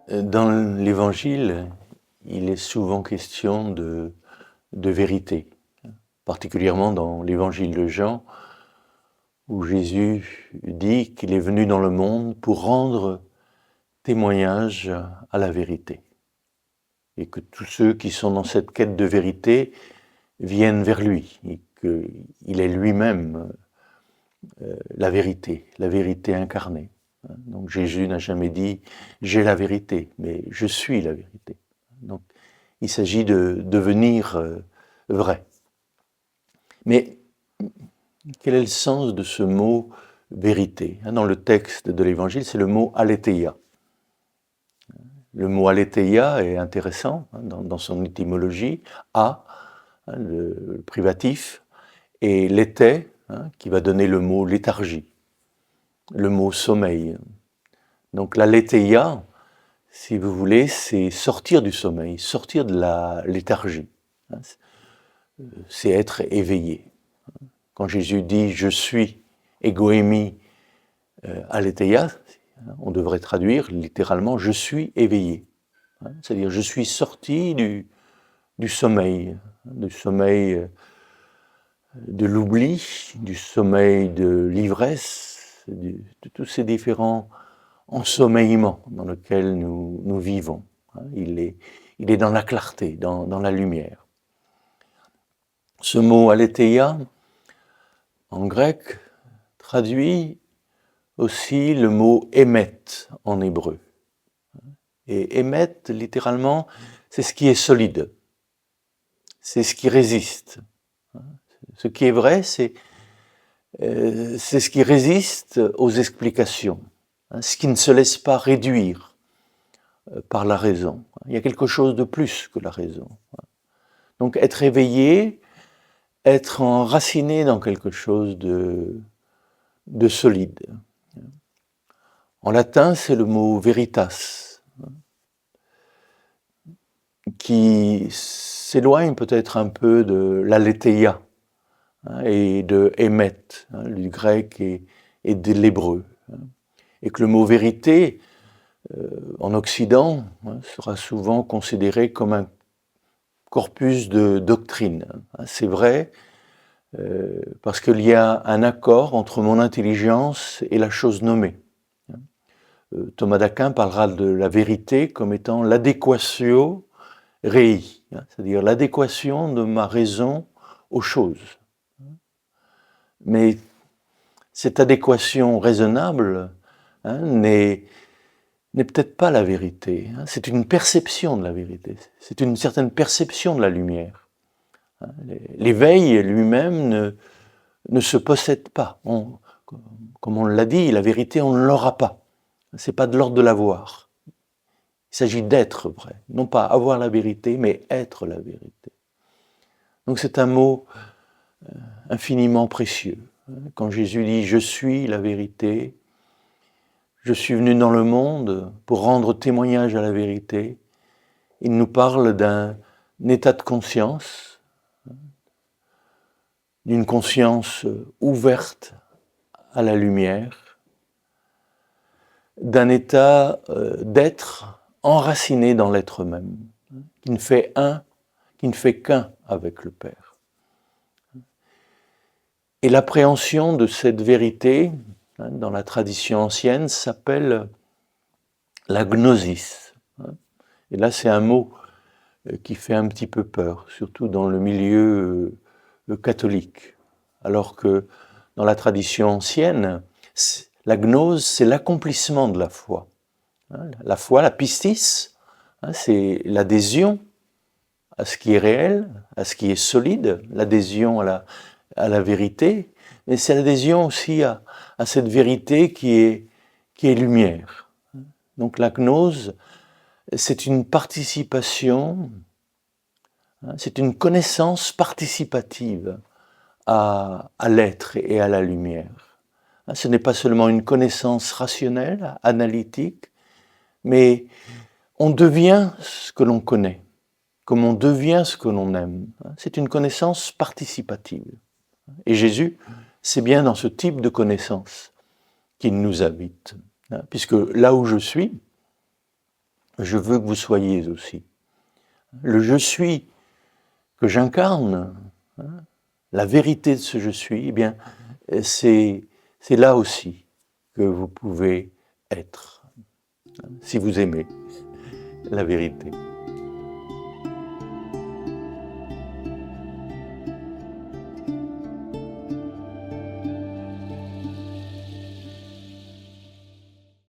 Dans l'Évangile, il est souvent question de vérité, particulièrement dans l'Évangile de Jean, où Jésus dit qu'il est venu dans le monde pour rendre témoignage à la vérité, et que tous ceux qui sont dans cette quête de vérité viennent vers lui, et qu'il est lui-même la vérité incarnée. Donc Jésus n'a jamais dit « j'ai la vérité », mais « je suis la vérité ». Donc il s'agit de devenir vrai. Mais quel est le sens de ce mot « vérité » ? Dans le texte de l'Évangile, c'est le mot « aletheia ». Le mot « aletheia » est intéressant dans son étymologie. « A », le privatif, et « léthé », qui va donner le mot « léthargie », le mot « sommeil ». Donc l'aletheia, si vous voulez, c'est sortir du sommeil, sortir de la léthargie. C'est être éveillé. Quand Jésus dit « je suis egoémi aletheia », on devrait traduire littéralement « je suis éveillé ». C'est-à-dire je suis sorti du sommeil de l'oubli, du sommeil de l'ivresse, de tous ces différents ensommeillements dans lesquels nous vivons. Il est dans la clarté, dans la lumière. Ce mot aletheia, en grec, traduit aussi le mot émet en hébreu. Et émet, littéralement, c'est ce qui est solide, c'est ce qui résiste. Ce qui est vrai, c'est ce qui résiste aux explications, ce qui ne se laisse pas réduire par la raison. Il y a quelque chose de plus que la raison. Donc être éveillé, être enraciné dans quelque chose de solide. En latin, c'est le mot veritas, qui s'éloigne peut-être un peu de l'aletheia et de émet, du grec et de l'hébreu. Et que le mot vérité, en Occident, sera souvent considéré comme un corpus de doctrine. C'est vrai, parce qu'il y a un accord entre mon intelligence et la chose nommée. Thomas d'Aquin parlera de la vérité comme étant l'adéquatio rei, c'est-à-dire l'adéquation de ma raison aux choses. Mais cette adéquation raisonnable n'est peut-être pas la vérité. C'est une perception de la vérité. C'est une certaine perception de la lumière. L'éveil lui-même ne se possède pas. Comme on l'a dit, la vérité, on ne l'aura pas. C'est pas de l'ordre de l'avoir. Il s'agit d'être vrai. Non pas avoir la vérité, mais être la vérité. Donc c'est un mot infiniment précieux. Quand Jésus dit « je suis la vérité », je suis venu dans le monde pour rendre témoignage à la vérité. Il nous parle d'un état de conscience, d'une conscience ouverte à la lumière, d'un état d'être enraciné dans l'être même, qui ne fait qu'un avec le Père. Et l'appréhension de cette vérité, dans la tradition ancienne, s'appelle la gnosis. Et là, c'est un mot qui fait un petit peu peur, surtout dans le milieu catholique. Alors que dans la tradition ancienne, la gnose, c'est l'accomplissement de la foi. La foi, la pistis, c'est l'adhésion à ce qui est réel, à ce qui est solide, l'adhésion à la vérité, mais c'est l'adhésion aussi à cette vérité qui est lumière. Donc la gnose, c'est une participation, c'est une connaissance participative à l'être et à la lumière. Ce n'est pas seulement une connaissance rationnelle, analytique, mais on devient ce que l'on connaît, comme on devient ce que l'on aime. C'est une connaissance participative. Et Jésus, c'est bien dans ce type de connaissance qu'il nous habite. Puisque là où je suis, je veux que vous soyez aussi. Le je suis que j'incarne, la vérité de ce je suis, eh bien, c'est là aussi que vous pouvez être, si vous aimez la vérité.